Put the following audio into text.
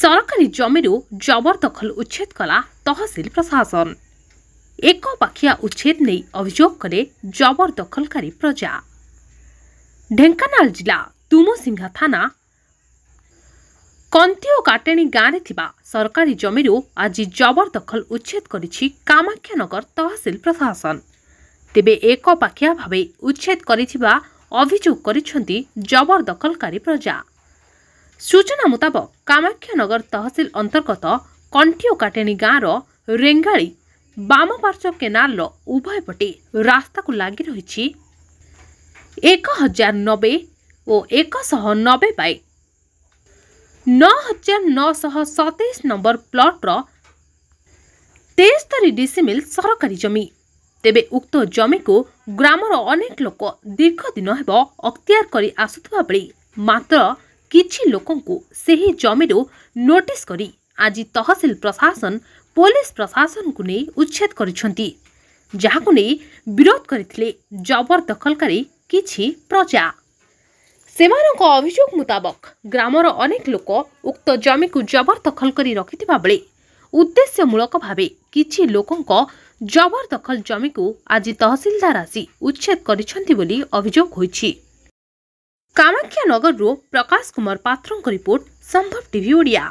सरकारी जमीरू जबरदखल उच्छेद कला तहसिल प्रशासन। एक पाखिया उच्छेद नहीं अभियोग कले जबरदखलकारी प्रजा। ढेंकानाल जिला तुमुसिंघा थाना कंतिओ काटेणी गाँव में सरकारी जमीरू आज जबरदखल उच्छेद करिछि कामाख्यानगर तहसिल प्रशासन। तेबे एक पाखिया भावे उच्छेद करिथिबा अभियोग करिसेंती जबरदखलकारी प्रजा। सूचना मुताबक कामाख्यानगर तहसिल अंतर्गत कंटिओ काटेणी गाँवर रेंगाली बाम पार्श्व केनाल उभय पटे रास्ता को लगी रही 1090 और 190 बाय 9927 नंबर प्लॉट 73 डिसिमिल सरकारी जमी। तेबे उक्त जमी को ग्रामर अनेक लोक दीर्घ दिन हेब अख्तियार करी आसुथबा बेले मात्र किछि लोकंकु सेही जमीरू नोटिस करी आज तहसिल प्रशासन पुलिस प्रशासन को नहीं उच्छेद करिसेंती, जहाकु नहीं विरोध करथिले जबरदखलकारी किछि प्रजा। सेमानक अभियोग मुताबक ग्रामर अनेक लोक उक्त जमी को जबरदखल करी रखिथिबा बेले उद्देश्यमूलक भावे किछि लोकंक जबरदखल जमी को आज तहसिलदार आसी उच्छेद करिसेंती बोली अभियोग होइछि। कामाख्यानगर प्रकाश कुमार पात्रଙ୍କ रिपोर्ट संभव टीवी ओडिया।